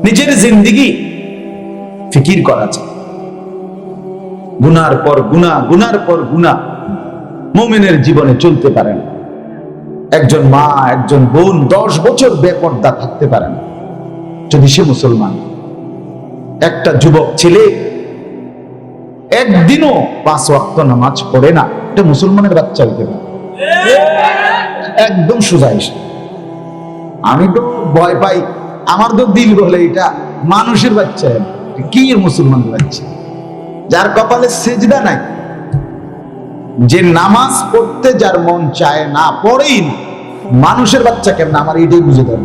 নিজের জিন্দেগি ফিকির করা যায়। গুনার পর গুনাহ, গুনার পর গুনাহ মুমিনের জীবনে চলতে পারে না। একজন মা, একজন বোন 10 বছর বেপর্দা থাকতে পারে না যদি সে মুসলমান। একটা যুবক ছেলে একদিনও 5 ওয়াক্ত নামাজ পড়ে না, এটা মুসলমানের বাচ্চা হইতে পারে। একদম সোজা এসে আমি তো ভয় পাই, আমার তো দিল বলে এটা মানুষের বাচ্চা, কি মুসলমানের বাচ্চা যার কপালে সেজদা নাই, যে নামাজ পড়তে যার মন চায় না, পড়েই না, মানুষের বাচ্চা কেমন? আমার এটাই বুঝে দেন।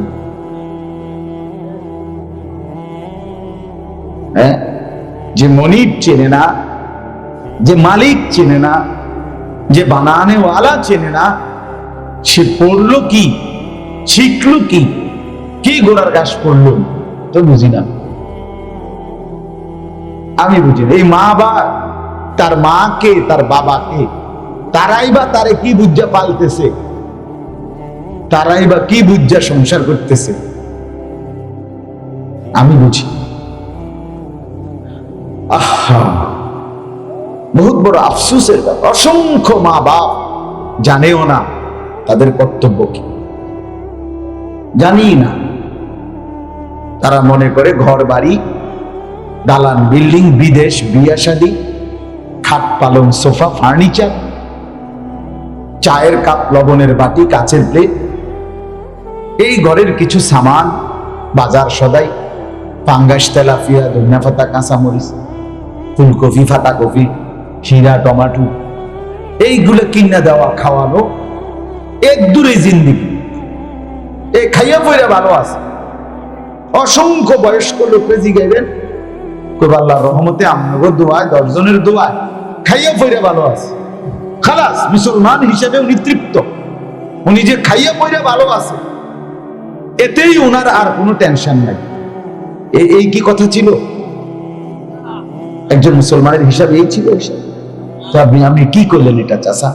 হ্যাঁ, যে মনিব চেনে না, যে মালিক চেনে না, যে বানানেওয়ালা চেনে না, সে পড়লো কি, শিখলো কি, কি গোড়ার ঘাস পড়লো তো বুঝি না। আমি বুঝি না। এই মা বা তার মাকে, তার বাবাকে, তারাই বা তারে কি বুঝা পালতেছে, তারাই বা কি বুঝা সংসার করতেছে, আমি বুঝি। আহা, বহুত বড় আফসোসের ব্যাপার। অসংখ্য মা বাপ জানেও না তাদের কর্তব্য কি, জানি না। তারা মনে করে ঘর বাড়ি, দালান বিল্ডিং, বিদেশ, বিয়া শাদী, খাট পালং, সোফা, ফার্নিচার, চায়ের কাপ, লবণের বাটি, কাচের প্লেট, এই ঘরের কিছু সামান, বাজার সদাই, পাঙ্গাস, তেলাপিয়া, ধনিয়া পাতা, কাঁচামরিচ, ফুলকপি, ফাটা কপি, হীরা, টমাটো, এইগুলো কিনা দেওয়া, খাওয়ানো, এক দূরে জিন্দিগি। এই খাইয়া পয়রা ভালো আছে। অসংখ্য বয়স্ক লোকে জিগাইবেন, আল্লাহর রহমতে আমনগর দোয়ায়, 10 জনের দোয়ায় খাইয়া পয়রা ভালো আছে। খালাস, মুসলমান হিসেবে উনি তৃপ্ত। উনি যে খাইয়া পয়রা ভালো আছে, এতেই ওনার আর কোনো টেনশন নাই। এই কি কথা ছিল? একজন মুসলমানের হিসাব এই ছিল? তো আপনি কি করলেন এটা চাচা?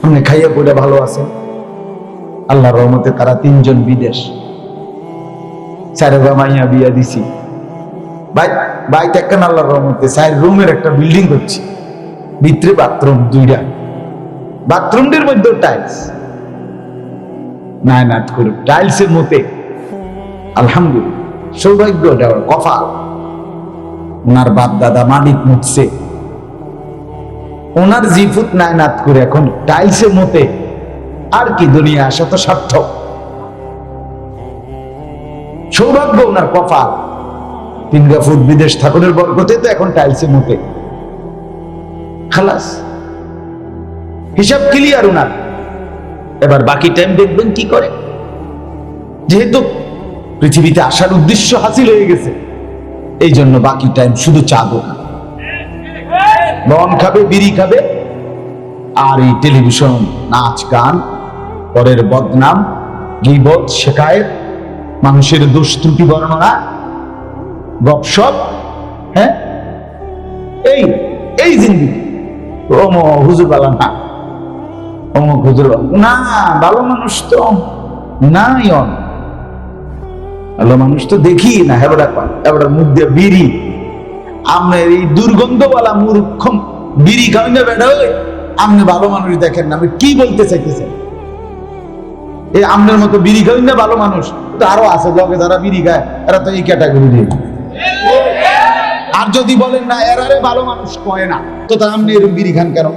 আপনি খাইয়া পয়রা ভালো আছেন। আল্লাহর রহমতে তারা 3 জন বিদেশ, 4 মাইয়া বিয়া দিছি। ভাই দেখেন, আল্লাহর রহমতে 4 রুমের একটা বিল্ডিং করছি, ভিতরে বাথরুম 2টা, বাথরুমটির মধ্যে টাইলস, নায়নাত করে টাইলসের মতে। আলহামদুলিল্লাহ, সৌভাগ্য, কপাল। ওনার বাপ দাদা মালিক মুখছে, ওনার জিফুত নায়নাত করে এখন টাইলসের মতে। আর কি দুনিয়া আসা তো সার্থক। সৌভাগ্য, ওনার কপাল। 3 ফুট বিদেশ ঠাকুরের বরকতে তো এখন টাইলসের মতে। খালাস, হিসাব ক্লিয়ার ওনার। এবার বাকি টাইম দেখবেন কি করে। যেহেতু পৃথিবীতে আসার উদ্দেশ্য হাসিল হয়ে গেছে, এই জন্য বাকি টাইম শুধু চা দোকান, বন খাবে, বিড়ি খাবে, আর এই টেলিভিশন, নাচ গান, পরের বদনাম, গীবত, শিকায়েত, মানুষের দোষ ত্রুটি বর্ণনা, গপসপ। হ্যাঁ, এই জিন্দিগি। হুজুর বালা না, অমুক হুজুর না, ভালো মানুষ তো নাই। ভালো মানুষ তো দেখি না। হেবড়ার মুখ দিয়ে বিড়ি, আপনার এই দুর্গন্ধওয়ালা মূর্খ বিড়ি খাওয়াই না বেড়া। আপনি ভালো মানুষ দেখেন না, আমি কি বলতে চাইতেছেন? এই আপনার মতো বিড়ি খাওয়াই না ভালো মানুষ তো আরো আছে, লগে যারা বিড়ি খায় এরা তো এই ক্যাটাগরি দিয়ে। আর যদি বলেন না এরারে ভালো মানুষ কয় না, তো তা আপনি এরকম বিড়ি খান কেন?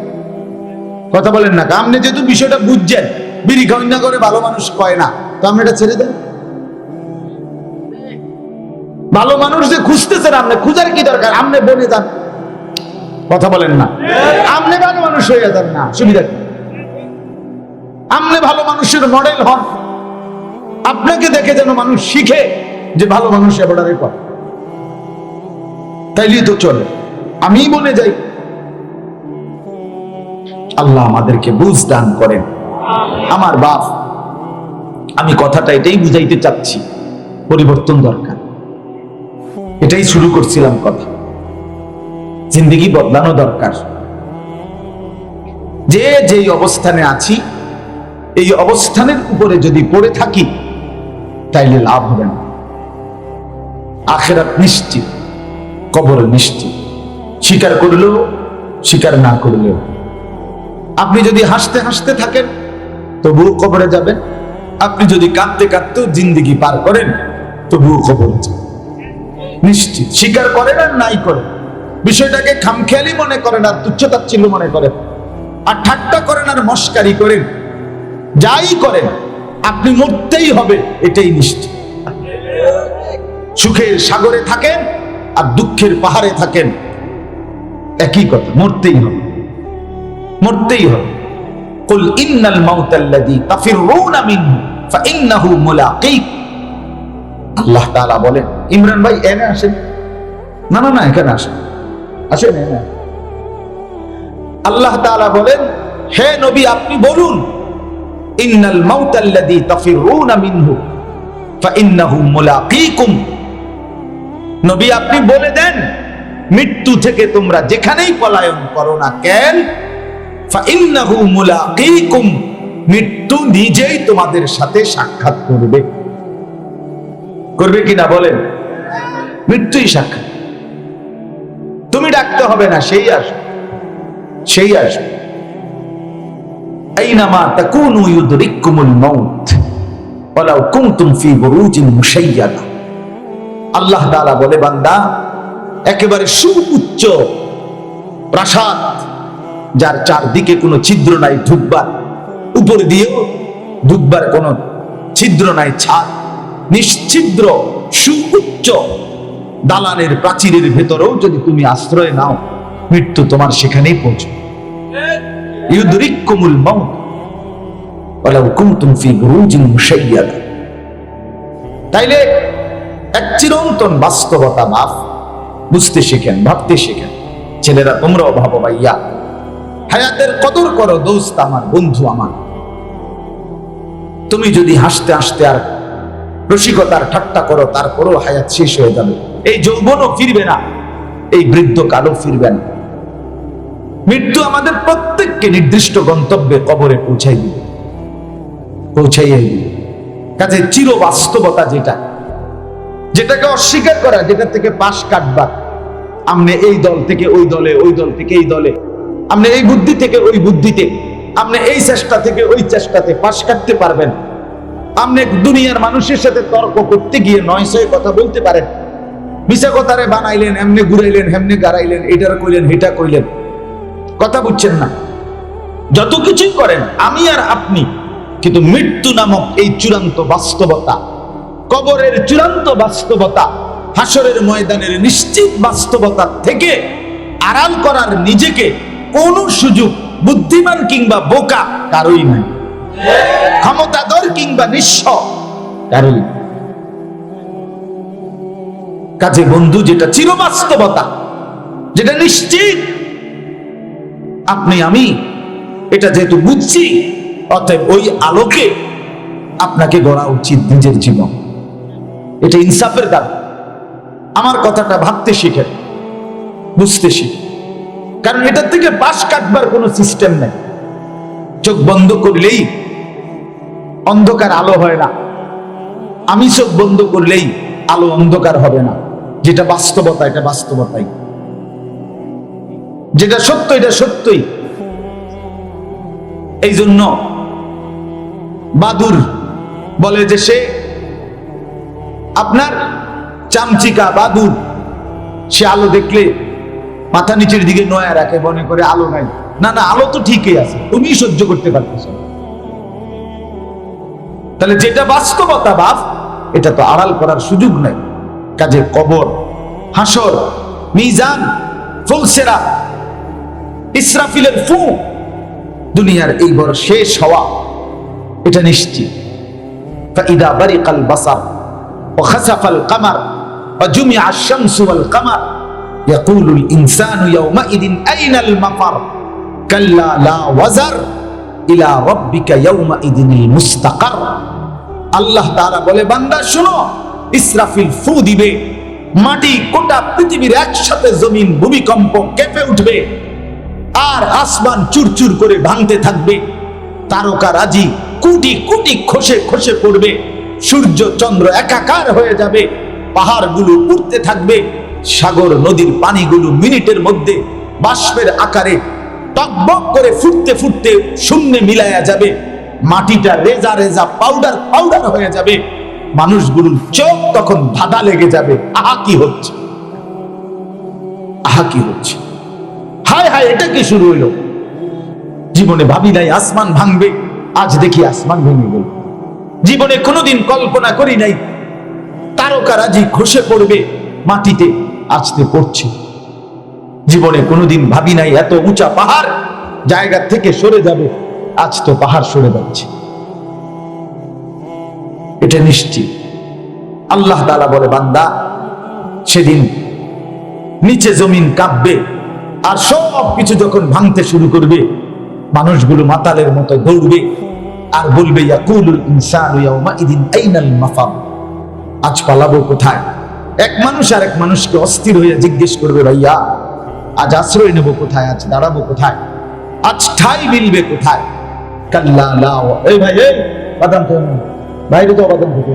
কথা বলেন না। আপনি যেহেতু বিষয়টা বুঝছেন, বিড়ি খাওয়াই না করে ভালো মানুষ কয় না, তো আপনি এটা ছেড়ে দেন। ভালো মানুষ যে খুঁজতেছেন, আপনি খুঁজার কি দরকার? আপনি বলে যান। কথা বলেন না। আপনি ভালো মানুষ হয়ে যান না, সুবিধা কি? আপনি ভালো মানুষের মডেল হন, আপনাকে দেখে যেন মানুষ শিখে যে ভালো মানুষ এবারে কর, তাইলেই তো চলে। আমি বলে যাই। আল্লাহ আমাদেরকে বুঝ দান করেন। আমার বাপ, আমি কথাটা এটাই বুঝাইতে চাচ্ছি, পরিবর্তন দরকার। এটাই শুরু করছিলাম কথা, জিন্দেগি বদলানো দরকার। যে অবস্থানে আছি, এই অবস্থানের উপরে যদি পড়ে থাকি তাইলে লাভ হবে না। আখিরাত নিশ্চিত, কবর নিশ্চিত। স্বীকার করলেও স্বীকার না করলেও, আপনি যদি হাসতে হাসতে থাকেন তবুও কবরে যাবেন, আপনি যদি কাঁদতে কাঁদতেও জিন্দেগি পার করেন তবুও কবরে যাবেন নিশ্চিত। স্বীকার করেন আর নাই করেন, বিষয়টাকে খামখেয়ালি মনে করেন আর তুচ্ছতাচ্ছিল্য মনে করেন আর ঠাট্টা করেন আর মস্কারি করেন, যাই করেন আপনি মরতেই হবে, এটাই নিশ্চিত। সুখের সাগরে থাকেন আর দুঃখের পাহাড়ে থাকেন, একই কথা, মরতেই হবে, মরতেই হবে। কুল ইন্নাল মাউতাল্লাযী তাফিরুনা মিনহু ফাইন্নাহু মুলাকীক। আল্লাহ তাআলা বলেন, ইমরান ভাই এনে আসেন, না না না এখানে আসেন, আসেন এনে। আল্লাহ তাআলা বলেন, হে নবী আপনি বলুন, ইন্নাল মাউতাল্লাযী তাফিরুনা মিনহু ফাইন্নাহু মুলাকীকুম। নবী আপনি বলে দেন, মৃত্যু থেকে তোমরা যেখানেই পলায়ন করো না কেন, ফাইন্নাহু মুলাকীকুম, মৃত্যু নিজেই তোমাদের সাথে সাক্ষাৎ করবে। করবে কিনা বলেন? মৃত্যুই সাক্ষাৎ, তুমি ডাকতে হবে না, সেই আসবে, সেই আসবে। আইনামা তাকুনু ইউদরিকুমুল মাউত ওয়ালাউ কুনতুম ফি বুরুজিন মুশাইয়াদা। আল্লাহ তাআলা বলে, বান্দা একেবারে সুউচ্চ প্রাসাদ, যার চারদিকে কোনো ছিদ্র নাই ঢুকবার, উপর দিয়েও ঢুকবার কোনো ছিদ্র নাই, ছাদ নিশ্ছিদ্র সুউচ্চ দালানের প্রাচীরের ভেতরেও যদি তুমি আশ্রয় নাও, মৃত্যু তোমার সেখানেই পৌঁছবে। ইউদরিকুমুল মাউত ওয়ালাউ কুনতুম ফি বুরুজিন মুশাইয়াদা। তাইলে এক চিরন্তন বাস্তবতা বাপ বুঝতে শেখেন, ভাবতে শেখেন। ছেলেরা তোমরাও ভাবো ভাইয়া, হায়াতের কদর করো দোস্ত আমার, বন্ধু আমার। তুমি যদি হাসতে হাসতে আর রসিকতার ঠাট্টা করো, তারপরও হায়াত শেষ হয়ে যাবে। এই যৌবনও ফিরবে না, এই বৃদ্ধ কালও ফিরবে না। মৃত্যু আমাদের প্রত্যেককে নির্দিষ্ট গন্তব্যে কবরে পৌঁছাই দিবে, পৌঁছাইয়াই দিবে। কাজে চির বাস্তবতা যেটা, যেটাকে অস্বীকার করা, যেটা থেকে পাশ কাটবার, আপনি এই দল থেকে ওই দলে, ওই দল থেকে এই দলে, আপনি এই বুদ্ধি থেকে ওই বুদ্ধিতে, আপনি এই চেষ্টা থেকে ওই চেষ্টাতে পাশ কাটতে পারবেন। আপনি দুনিয়ার মানুষের সাথে তর্ক করতে গিয়ে নয় ছয় কথা বলতে পারেন, মিছা কথারে বানাইলেন, এমনি ঘুরাইলেন, হেমনে গাড়াইলেন, এটার কইলেন, হেটা কইলেন, কথা বুঝছেন না। যত কিছুই করেন আমি আর আপনি, কিন্তু মৃত্যু নামক এই চূড়ান্ত বাস্তবতা, কবরের চূড়ান্ত বাস্তবতা, হাসরের ময়দানের নিশ্চিত বাস্তবতা থেকে আড়াল করার নিজেকে কোন সুযোগ বুদ্ধিমান কিংবা বোকা কারোই নাই, ক্ষমতাধর কিংবা নিঃস্ব কারোই। কাজে বন্ধু, যেটা চির বাস্তবতা, যেটা নিশ্চিত, আপনি আমি এটা যেহেতু বুঝছি, অতএব ওই আলোকে আপনাকে গড়া উচিত নিজের জীবন। এটা ইনসাফের দাবি। আমার কথাটা ভাবতে শিখেন, বুঝতে শিখেন, কারণ এটার থেকে পাশ কাটবার কোনো সিস্টেম নেই। চোখ বন্ধ করলেই অন্ধকার আলো হয় না, আমি চোখ বন্ধ করলেই আলো অন্ধকার হবে না। যেটা বাস্তবতা, এটা বাস্তবতাই, যেটা সত্য এটা সত্যই। এই জন্য বাদুর বলে যে সে আপনার চামচিকা বাদুর, সে আলো দেখলে মাথা নিচের দিকে নয়া রাখে, মনে করে আলো নাই। না না, আলো তো ঠিকই আছে, তুমি সহ্য করতে পারতেছ। তাহলে যেটা বাস্তবতা বাপ, এটা তো আড়াল করার সুযোগ নাই। কাজে কবর, হাসর, মিজান, ফুলসেরা, ইসরাফিলের ফু, দুনিয়ার এই বড় শেষ হওয়া, এটা নিশ্চিত। ফাইদা বারিকাল বাসার ওয়া খাসাফাল কামার ওয়া জুমিআ আশ-শামসু ওয়াল কামার ইয়াকুলুল ইনসানু ইয়াওমাইদিন আইনাল মাফার কাল্লা লা ওয়াজার ইলা রাব্বিকা ইয়াওমাইদিনিল মুস্তাকার। আল্লাহ তাআলা বলে, বান্দা শুনো, ইসরাফিল ফু দিবে, মাটি গোটা পৃথিবীর একসাথে জমিন ভূমিকম্প কেঁপে উঠবে, আর আসমান চুরচুর করে ভাঙতে থাকবে, তারকারাজি কোটি কোটি খসে খসে পড়বে, সূর্য চন্দ্র একাকার হয়ে যাবে, পাহাড়গুলো উঠতে থাকবে, সাগর নদীর পানিগুলো মিনিটের মধ্যে বাষ্পের আকারে টকবক করে ফুটতে ফুটতে শূন্যে মিলায়া যাবে, মাটিটা রেজা রেজা পাউডার পাউডার হয়ে যাবে, মানুষগুলোর চোখ তখন ধাঁধা লেগে যাবে, আহা কি হচ্ছে, আহা কি হচ্ছে, হায় হায় এটা কি শুরু হইলো। জীবনে ভাবি নাই আসমান ভাঙবে, আজ দেখি আসমান ভেঙে গেল। জীবনে কোনোদিন কল্পনা করি নাই তারকারাজি খসে পড়বে মাটিতে, আজতে পড়ছে। জীবনে কোনোদিন ভাবি নাই এত উঁচা পাহাড় জায়গা থেকে সরে যাবে, আজ তো পাহাড় সরে যাচ্ছে। এটা নিশ্চিত। আল্লাহ তাআলা বলে, বান্দা সেদিন নিচে জমিন কাঁপবে, আর সব কিছু যখন ভাঙতে শুরু করবে, মানুষগুলো মাতালের মতো দৌড়বে আর বলবে, ইয়াকুলুল ইনসানু ইয়াউমাইদিন আইনাল মাফার, আজ পালাবো কোথায়। এক মানুষ আর এক মানুষকে অস্থির হয়ে জিজ্ঞেস করবে, ভাইয়া আজ আশ্রয় নেব কোথায়, আজ দাঁড়াবো কোথায়, আজ ঠাই মিলবে কোথায়। কাল্লা লা, এই ভাই এই বাদাম খাও না, বাইরে তো বাদাম খেতে,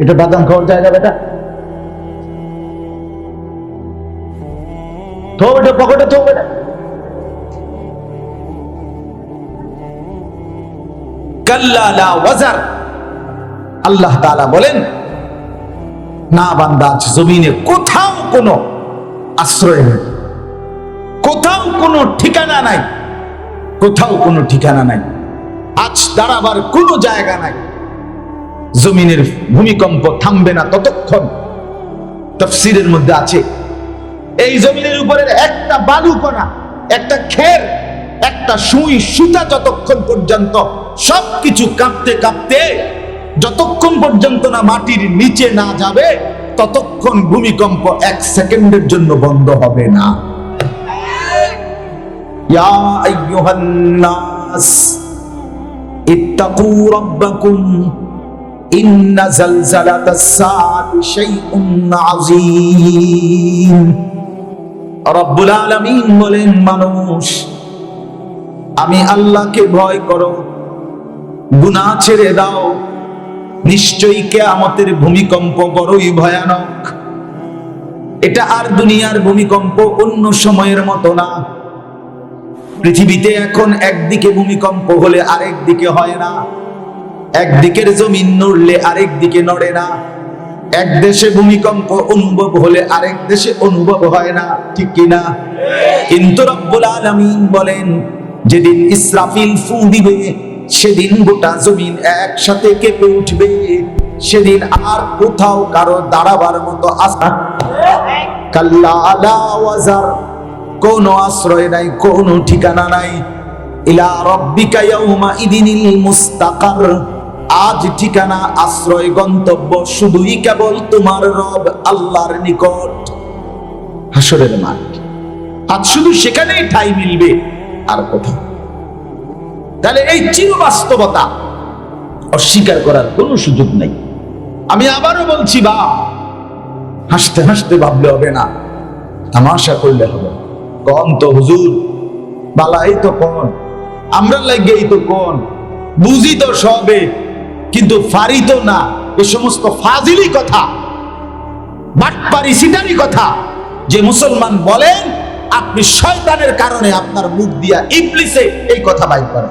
এটা বাদাম খাওয়ার জায়গা বেটা, তো বেটা পকেটে তো বেটা। কাল্লা লা ওয়াজার, আল্লাহ তাআলা বলেন, না বান্দা আজ জমিনে কোথাও কোনো আশ্রয় নেই, কোথাও কোনো ঠিকানা নাই, কোথাও কোনো ঠিকানা নাই, আজ দাঁড়াবার কোনো জায়গা নাই। জমিনের ভূমিকম্প থামবে না ততক্ষণ। তাফসীরের মধ্যে আছে, এই জমিনের উপরের একটা বালুকণা, একটা খের, একটা সুই সুতা যতক্ষণ পর্যন্ত সবকিছু কাঁপতে কাঁপতে যতক্ষণ পর্যন্ত না মাটির নিচে না যাবে, ততক্ষণ ভূমিকম্প এক সেকেন্ডের জন্য বন্ধ হবে না। ইয়া আইয়ুহান নাস ইত্তাকু রাব্বাকুম ইন্না জালজালাতাস সাআতি শাইউন আযীম। রব্বুল আলামিন বলেন, মানুষ আমি আল্লাহকে ভয় করো, গুনাহ ছেড়ে দাও, নিশ্চয়ই কিয়ামতের ভূমিকম্প বড়ই ভয়ানক। এটা আর দুনিয়ার ভূমিকম্প অন্য সময়ের মতো না। পৃথিবীতে এখন একদিকে ভূমিকম্প হলে আরেক দিকে হয় না, একদিকের জমিন নড়লে আরেক দিকে নড়ে না, এক দেশে ভূমিকম্প অনুভব হলে আরেক দেশে অনুভব হয় না, ঠিক কিনা? কিন্তু রব্বুল আলামিন বলেন, যেদিন ইসরাফিল ফু দিবে সেদিন গোটা জমিন একসাথে কেঁপে উঠবে, সেদিন আর কোথাও কারো দাঁড়াবার মতো আশা, কাল্লা লা ওয়াজার, কোনো আশ্রয় নাই, কোনো ঠিকানা নাই। ইলা রাব্বিকা ইয়াউমা ইদিনিল মুস্তাকার, আজ ঠিকানা, আশ্রয়, গন্তব্য শুধুই কেবল তোমার রব আল্লাহর নিকট, হাসরের মাঠ। আজ শুধু সেখানেই ঠাঁই মিলবে, আর কোথাও। তাহলে এই চির বাস্তবতা অস্বীকার করার কোনো সুযোগ নেই। আমি আবারও বলছি, বা হাসতে হাসতে ভাবলে হবে না, তামাশা করলে হবে। কোন তো হুজুর বালাই তো কোন, আমরা লাগেই তো কোন, বুঝি তো সবে, কিন্তু ফারি তো না। এ সমস্ত ফাজিলি কথা, বাটপারি সিটারি কথা যে মুসলমান বলেন, আপনি শয়তানের কারণে আপনার মুখ দিয়া ইবলিসে এই কথা বাইর করে।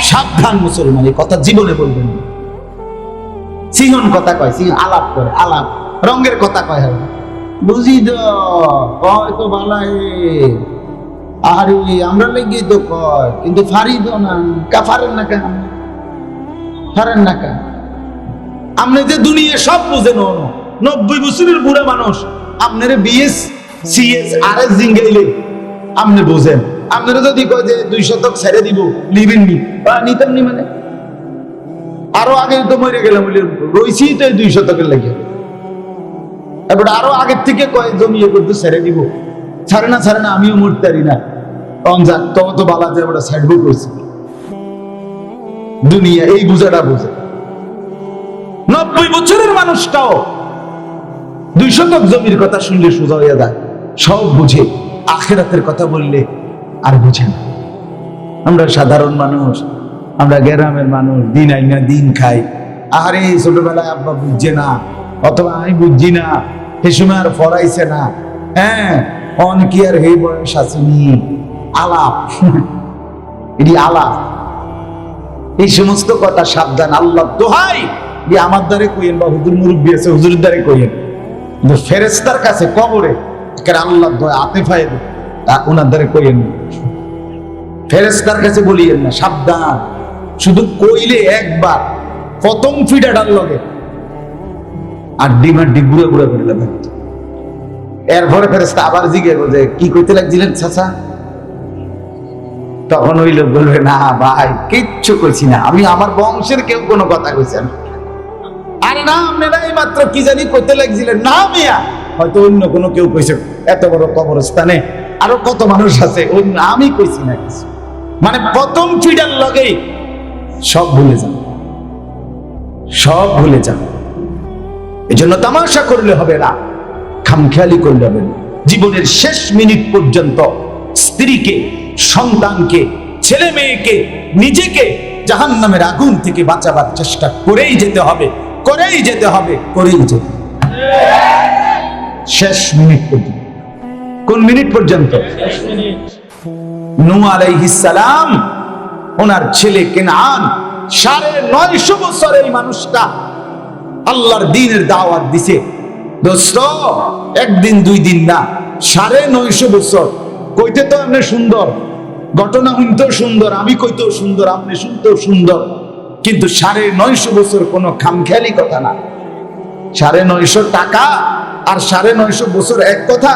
সাবধান মুসলমান, এই কথা জীবনে বলবেন না। সিহন কথা কয়, সিহন আলাপ করে, আলাপ রঙের কথা কয়, বুঝি তো কয় তো বালাই, আরে আমরা লেগে তো কয়, কিন্তু ফারি তো না। কাফারেন না কেন, ফারেন না কেন? আপনি যে দুনিয়া সব বুঝেন, 90 বছরের বুড়া মানুষ আপনার বিএস সিএস আরএস জিঙ্গাইলে আপনি বুঝেন। আপনারা যদি কয় যে 2 শতক ছেড়ে দিব, নিবেন নি বা নিতেন নি, মানে আরো আগে তো মরে গেলাম, রইছি তো 2 শতকের লাগে। এবার আরো আগের থেকে কয় জমি এ করতে ছেড়ে দিব, ছাড়ে না, আমিও মরতে পারি না, তখন যাক তবে তো বালা যায়, ওটা ছাড়বো কইছি। দুনিয়া এই বুঝাটা বুঝে। 90 বছরের মানুষটাও 2 শতক জমির কথা শুনলে সোজা হয়ে যায়, সব বুঝে। আখিরাতের কথা বললে আর বুঝে না। আমরা সাধারণ মানুষ, আমরা গ্রামের মানুষ, দিন আইনা দিন খাই, আরে ছোটবেলায় আব্বা বুঝছে না, অথবা আমি বুঝছি না, সে সময় আর পড়াইছে না, হ্যাঁ অন কি আর এই বয়স আসেনি, আলাপ এটি আলাপ। এই সমস্ত কথা সাবধান, আল্লাহ দোহাই দিয়ে আমার দ্বারে কইেন বা হুজুর মুরব্বী আছে হুজুরের দ্বারে কইেন, কিন্তু ফেরেশতার কাছে কবরে আল্লাহ দোয়া আতেফায় ওনার দ্বারে কইেন, ফেরেশতার কাছে বলিয়েন না, সাবধান। শুধু কইলে একবার প্রথম ফিডাটার লগে আর ডিমান্ডি গুঁড়ো গুঁড়ো করে লাগবে। এরপরে ফেরেশতা আবার জিজ্ঞেস যে কি কইতে লাগছিলেন চাচা? তখন ওই লোক বলবে না ভাই কিচ্ছু কইছি না, আমি আমার বংশের কেউ কোনো কথা কইছে না। আরে না মেলাই মাত্র কি জানি কইতে লাগছিলেন, না মিয়া হয়তো অন্য কোনো কেউ কইছে, এত বড় কবরস্থানে আরো কত মানুষ আছে, আমি কইছি না কিছু। মানে প্রথম ফিডার লগেই সব ভুলে যান, সব ভুলে যান। এই জন্য তামাশা করলে হবে না, খামখেয়ালি করলে হবে না। জীবনের শেষ মিনিট পর্যন্ত স্ত্রীকে, সন্তানকে, ছেলে মেয়েকে, নিজেকে জাহান্নামের আগুন থেকে বাঁচাবার চেষ্টা করেই যেতে হবে, করেই যেতে হবে, করেই যেতে হবে। শেষ মিনিট পর্যন্ত। কোন মিনিট পর্যন্ত? নূহ আলাইহিস সালাম ওনার ছেলে কেনান 950 বছর এই মানুষটা আল্লাহর দ্বীনের দাওয়াত দিছে। দোস্ত একদিন দুই দিন না, 950 বছর। কইতে তো আপনি সুন্দর, ঘটনা শুনতেও সুন্দর, আমি কইতেও সুন্দর, আপনি শুনতেও সুন্দর, কিন্তু 950 বছর কোনো খামখেয়ালি কথা না। 950 টাকা আর 950 বছর এক কথা।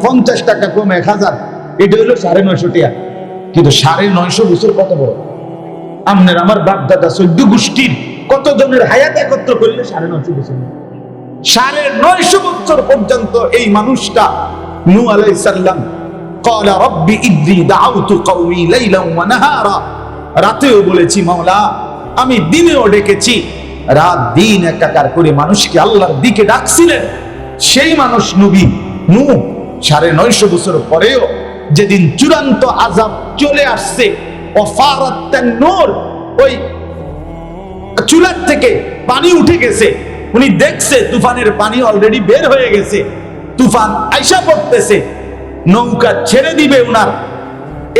50 টাকা কম 1000, এটা হইলো 950 টাকা, কিন্তু 950 বছর কত বড়। আমনের আমার বাপ দাদা 14 গোষ্ঠীর কত জনের হায়াত একত্র করলে 950 বছর। 950 বছর পর্যন্ত এই মানুষটা নূহ আলাইহিস সালাম ক্বালা রাব্বি ইদ্রি দাউতু কওমি লাইলান ওয়া নাহারা, রাতেও বলেছি মাওলা, আমি দিনেও ডেকেছি, রাত দিন একাকার করে মানুষকে আল্লাহর দিকে ডাকছিলেন। সেই মানুষ নবী নূহ 950 বছর পরেও যেদিন চূড়ান্ত আযাব চলে আসছে, ওয়াফারাত তান্নুর, ওই চুলার থেকে পানি উঠে গেছে, উনি দেখছে তুফানের পানি অলরেডি বের হয়ে গেছে, তুফান আইসা পড়তেছে, নৌকা ছেড়ে দিবে উনার।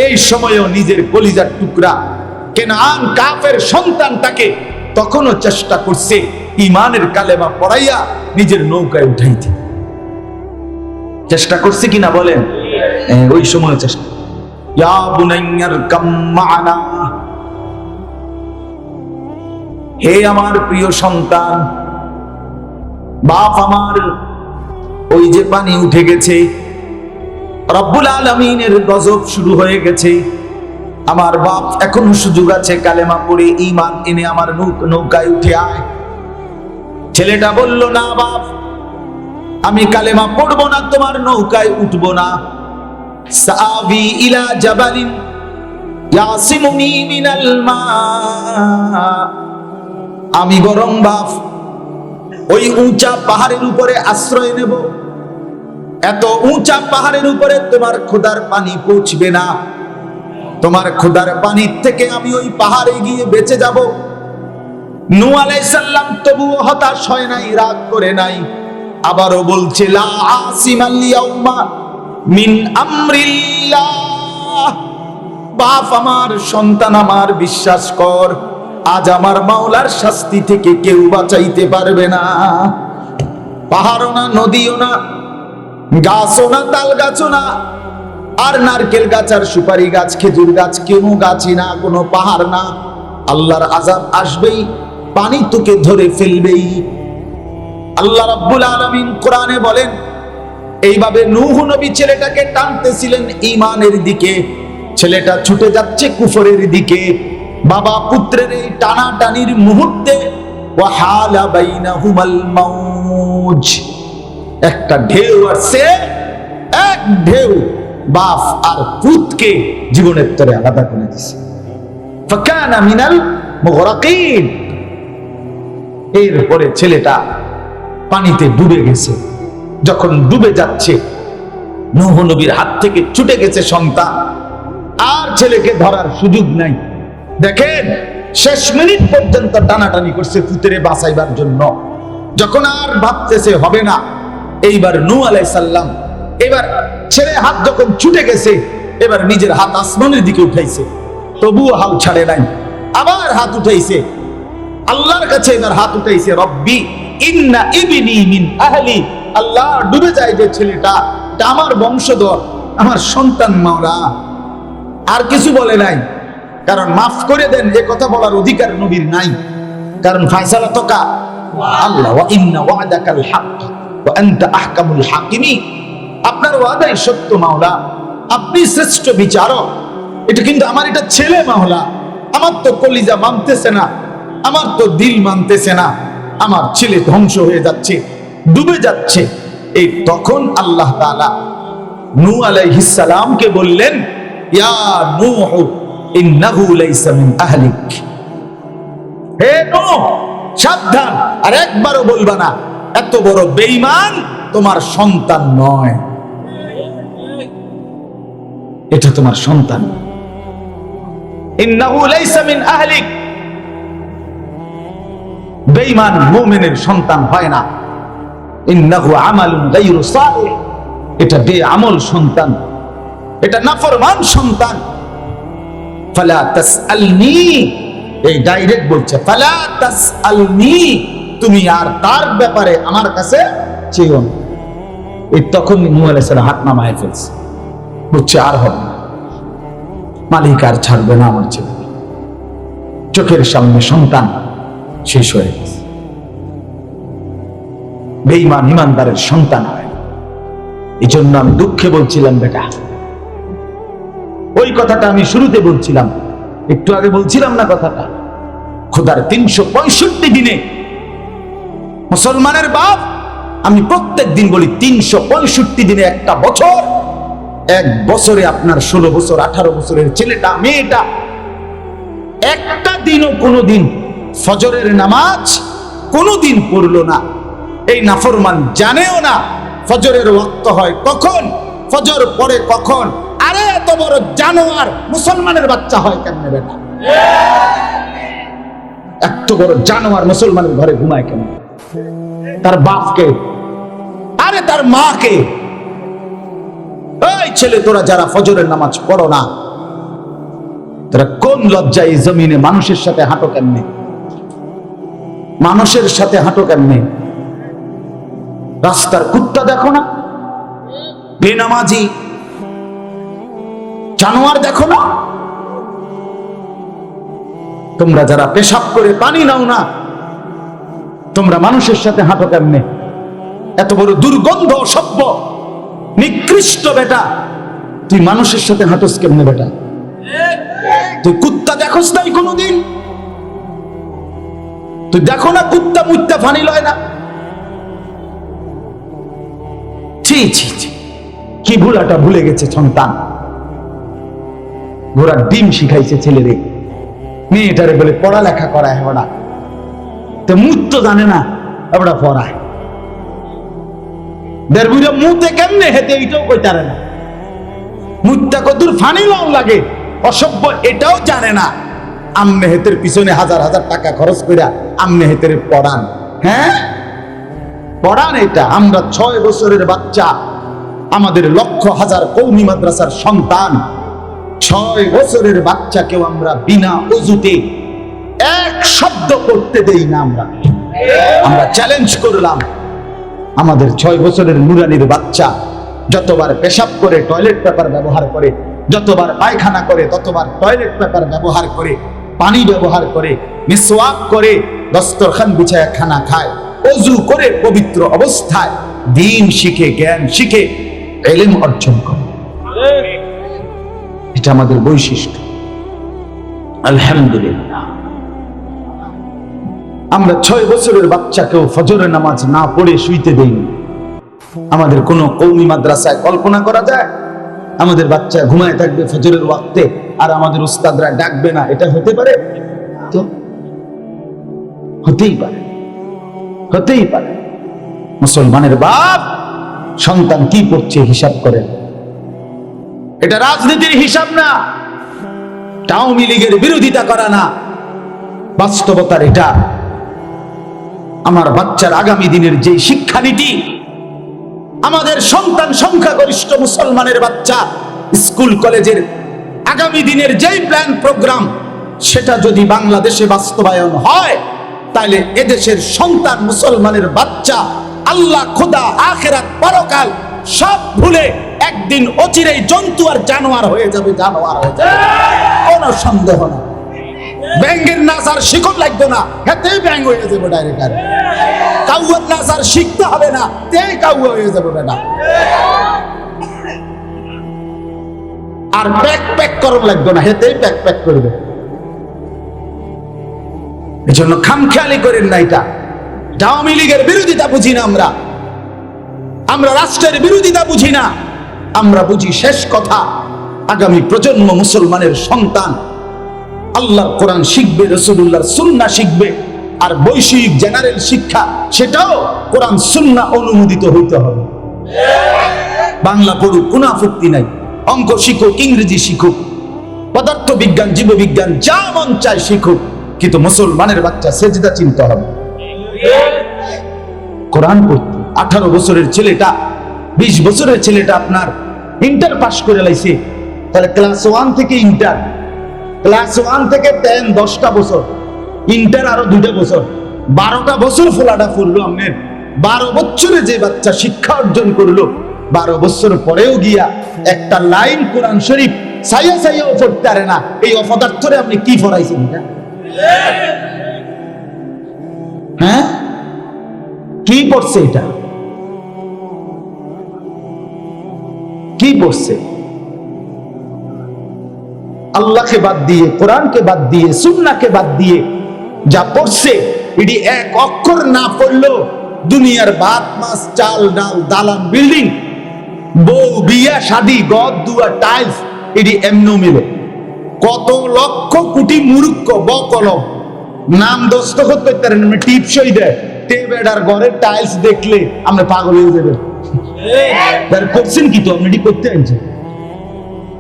এই সময়েও নিজের কলিজার টুকরা কেনান কাফের সন্তানটাকে তখনও চেষ্টা করছে ঈমানের কালেমা পড়াইয়া নিজের নৌকায় উঠাইতে। চেষ্টা করছে কিনা বলেন? ওই সময় চেষ্টা। ইয়া বুনাইয়ার কাম মা'না, হে আমার প্রিয় সন্তান, বাপ আমার, ওই যে পানি উঠে গেছে, রব্বুল আলামিনের গজব শুরু হয়ে গেছে, আমার বাপ এখনো সুযোগ আছে কালেমা পড়ে ঈমান এনে আমার নৌকায় উঠে আয়। ছেলেটা বলল না বাপ, আমি কালেমা পড়বো না, তোমার নৌকায় উঠবো না। সাআবি ইলা জাবালিন ইয়াসিমুনি মিনাল মা, আমি বরং বাপ ওই উঁচা পাহাড়ের উপরে আশ্রয় নেব। এত উঁচা পাহাড়ের উপরে তোমার খোদার পানি পৌঁছবে না, তোমার খোদার পানির থেকে আমি ওই পাহাড়ে গিয়ে বেঁচে যাব। নূহ আলাইহিস সালাম তবুও হতাশ হয় নাই, রাগ করে নাই, আবারও বলছে লা আসিমাল ইয়াউমা মিন আমরিল্লাহ। বাপ আমার, সন্তান আমার, বিশ্বাস কর, আজ আমার মাওলার শাস্তি থেকে কেউ বাঁচাইতে পারবে না। পাহাড়ও না, নদীও না, গাছও না, তাল গাছও না, আর নারকেল গাছ আর সুপারি গাছ, খেজুর গাছ, কোনো গাছই না, কোনো পাহাড় না। আল্লাহর আযাব আসবেই, পানি তোকে ধরে ফেলবেই। আল্লাহ রাব্বুল আলামিন কোরআনে বলেন, এইভাবে নূহ নবী ছেলেটাকে টানতেছিলেন ঈমানের দিকে, ছেলেটা ছুটে যাচ্ছে কুফরের দিকে। বাবা পুত্রের এই টানাটানির মুহূর্তে ওয়াহালা বাইনাহুমাল মাউজ, একটা ঢেউ আসছে, এক ঢেউ বাপ আর পুতকে জীবনের তরে আলাদা করে দিছে। ফাকানা মিনাল মুগরাকিন, এরপরে ছেলেটা পানিতে ডুবে গেছে। যখন ডুবে যাচ্ছে, নূহ নবীর হাত থেকে ছুটে গেছে সন্তান, আর ছেলেকে ধরার সুযোগ নাই। দেখেন শেষ মিনিট পর্যন্ত টানাটানি করছে পুত্রে বাঁচাইবার জন্য। যখন আর ভাবতেছে হবে না, এইবার নূহ আলাইহিস সালাম এবার ছেড়ে হাত যখন ছুটে গেছে, এবার নিজের হাত আসমানের দিকে উঠাইছে, তবুও হাল ছাড়ে নাই, আবার হাত উঠাইছে আল্লাহর কাছে, এবার হাত উঠাইছে রব্বি ইন্না ইবনি মিন আহলি, আল্লাহ ডুবে যায় যে ছেলেটা, এটা আমার বংশধর, আমার সন্তান মাওলা। আর কিছু বলে নাই, কারণ মাফ করে দেন এ কথা বলার অধিকার নবীর নাই, কারণ ফায়সালা তো কা আল্লাহ। ওয়া ইন্না ওয়াদাকাল হক ওয়া আনতা আহকামুল হাকিমিন, আপনার ওয়াদাই সত্য মাওলা, আপনি শ্রেষ্ঠ বিচারক। এটা কিন্তু আমার এটা ছেলে মাওলা, আমার তো কলিজা মানতেছে না, আমার তো দিল মানতেছে না, আমার ছেলে ধ্বংস হয়ে যাচ্ছে, ডুবে যাচ্ছে। এই তখন আল্লাহ তাআলা নূহ আলাইহিস সালামকে বললেন, ইয়া নূহ ইন্নাহু লাইসা মিন আহলিক, হে নূহ সাবধান, আর একবারও বলবা না এত বড় বেঈমান তোমার সন্তান নয়, এটা তোমার সন্তান। ইন্নাহু লাইসা মিন আহলিক, বেঈমান মুমিনের সন্তান হয় না। ইন্নাহু আমালুন গায়রু সালিহ, এটা বেআমল সন্তান, এটা নাফরমান সন্তান। ফালা তাসআলনি, এই ডাইরেক্ট বলছে ফালা তাসআলনি, তুমি আর তার ব্যাপারে আমার কাছে চেয়েও না। এই তখন নূহ আলাইহিস সালাম হাত নামায় ফেলছে, বুঝছে আর হবে না, মালিক আর ছাড়বে না আমার ছেলে। চোখের সামনে সন্তান শেষ হয়ে গেছে। বেঈমান ইমানদারের সন্তান হয়। এই জন্য আমি দুঃখে বলছিলাম বেটা, ওই কথাটা আমি শুরুতে বলছিলাম, একটু আগে বলছিলাম না কথাটা, খোদার 365 দিনে মুসলমানের বাপ, আমি প্রত্যেক দিন বলি 365 দিনে একটা বছর, এক বছরে আপনার 16 বছর 18 বছরের ছেলেটা মেয়েটা একটা দিনও কোনোদিন ফজরের নামাজ কোনোদিন পড়লো না। এই নাফরমান জানেও না ফজরের ওয়াক্ত হয় কখন, ফজর পড়ে কখন। আরে এত বড় জানোয়ার মুসলমানের বাচ্চা হয় কেমনে বেটা? এত বড় জানোয়ার মুসলমানের ঘরে ঘুমায় কেন? তার বাপকে, আরে তার মাকে। এই ছেলে তোরা যারা ফজরের নামাজ পড়ো না, তোরা কোন লজ্জায় জমিনে মানুষের সাথে হাঁটো কেমনে? মানুষের সাথে হাঁটো কেমনে? রাস্তার কুত্তা দেখো না, বেনামাজি জানোয়ার দেখো না? তোমরা যারা পেশাব করে পানি নাও না, তোমরা মানুষের সাথে হাঁটো কেমনে? এত বড় দুর্গন্ধ অসভ্য নিকৃষ্ট বেটা, তুই মানুষের সাথে হাঁটোস কেমনে বেটা? তুই কুত্তা দেখোস নাই কোনোদিন? তুই দেখো না কুত্তা মুত্তা ফানি লয় না? ছি ছি ছি, কি ভুলাটা ভুলে গেছে সন্তান। ঘোড়ার ডিম শিখাইছে ছেলেরে, মেয়েটারে বলে পড়ালেখা করায় ওরা, তো মুখ তো জানে না ওরা পড়ায়। দেড়বুড়া মুতে কেমনে হেতে এটাও কইতারে না, মুখটা কতদূর ফানি লং লাগে অসভ্য এটাও জানে না। আম্মে হেতের পিছনে হাজার হাজার টাকা খরচ কইরা আম্মে হেতের পড়ান, হ্যাঁ পড়ান। এটা আমরা 6 বছরের বাচ্চা, আমাদের লক্ষ হাজার কওমি মাদ্রাসার সন্তান, 6 বছরের বাচ্চাকেও আমরা বিনা ওযুতে এক শব্দ পড়তে দেই না। আমরা চ্যালেঞ্জ করলাম, আমাদের 6 বছরের নুরানির বাচ্চা যতবার পেশাব করে টয়লেট পেপার ব্যবহার করে, যতবার পায়খানা করে ততবার টয়লেট পেপার ব্যবহার করে, পানি ব্যবহার করে, মিসওয়াক করে, দস্তরখান বিছায় খানা খায়, ওযু করে পবিত্র অবস্থায় দ্বীন শিখে, জ্ঞান শিখে, ইলম অর্জন করে। এটা আমাদের বৈশিষ্ট্য। আলহামদুলিল্লাহ, আমরা 6 বছরের বাচ্চাকেও ফজরের নামাজ না পড়ে শুইতে দেইনি। আমাদের কোন কওমি মাদ্রাসায় কল্পনা করা যায় আমাদের বাচ্চা ঘুমায় থাকবে ফজরের ওয়াক্তে আর আমাদের উস্তাদরা ডাকবে না? এটা হতে পারে? তো হতেই পারে, হতেই পারে। মুসলমানের বাপ সন্তান কি পড়ছে হিসাব করেন। এটা রাজনীতির হিসাব না, আওয়ামী লীগের বিরোধিতা করা না, বাস্তবতার এটা। আমার বাচ্চার আগামী দিনের যে শিক্ষানীতি, আমাদের সন্তান সংখ্যাগরিষ্ঠ মুসলমানের বাচ্চা স্কুল কলেজের আগামী দিনের যেই প্ল্যান প্রোগ্রাম, সেটা যদি বাংলাদেশে বাস্তবায়ন হয়, তাহলে এদেশের সন্তান মুসলমানের বাচ্চা আল্লাহ, খোদা, আখিরাত, পরকাল সব ভুলে একদিন অচিরেই জন্তু আর জানোয়ার হয়ে যাবে, কোনো সন্দেহ না। ব্যাঙের নাচ আর শিকল লাগবে না, হেতেই ব্যাঙ হয়ে যাবে ডাইরেক্ট। আর কাউয়ার নাচ আর শিখতে হবে না, তেই কাউয়া হয়ে যাবে বেটা। আর প্যাক প্যাক করম লাগবে না, হেতেই প্যাক প্যাক করবে। এজন্য খামখেয়ালি করেন না। এটা আওয়ামী লীগের বিরোধিতা বুঝি না আমরা রাষ্ট্রের বিরোধিতা বুঝি না, আমরা বুঝি শেষ কথা আগামী প্রজন্ম মুসলমানের সন্তান আল্লাহর কোরআন শিখবে, রাসূলুল্লাহর সুন্নাহ শিখবে। আর বৈষয়িক জেনারেল শিক্ষা, সেটাও কোরআন সুন্নাহ অনুমোদিত হইতে হবে। বাংলা পড়ুক, কোনো আপত্তি নাই, অঙ্ক শিখুক, ইংরেজি শিখুক, পদার্থ বিজ্ঞান, জীববিজ্ঞান, যা মন চায় শিখুক, কিন্তু মুসলমানের বাচ্চা সেজদা চিনতে হবে। কোরআন পড়তে 18 বছরের ছেলেটা, 20 বছরের ছেলেটা আপনার ইন্টার পাস করে লাইছে, তাহলে ক্লাস 1 থেকে ইন্টার, ক্লাস 1 থেকে 10 10টা বছর, ইন্টার আরো 2টা বছর, 12টা বছর ফোলাটা ফুললো। আপনার 12 বছরে যে বাচ্চা শিক্ষা অর্জন করলো, 12 বছর পরেও গিয়া একটা লাইন কোরআন শরীফ সাইয়া সাইয়াও পড়তে পারে না। এই অপদার্থরে আপনি কি পড়াইছেন? হ্যাঁ, কি পড়ছে? এটা কি পড়ছে? আল্লাহকে বাদ দিয়ে, কোরআনকে বাদ দিয়ে, সুন্নাহকে বাদ দিয়ে যা পড়ছে, এটি এক অক্ষর না পড়লো দুনিয়ার ভাত, মাছ, চাল, ডাল, দালান, বিল্ডিং, বউ, বিয়া, শাদী, গদ, দুয়া, টাইলস, এটি এমনও মিলে। কত লক্ষ কোটি মূর্খ বকলম নাম দস্তখত করতে পারেন, টিপসই দেয়, টেবেডার ঘরের টাইলস দেখলে আমরা পাগল হয়ে যাবেন। করছেন কি? তো আপনি করতে আনছেন?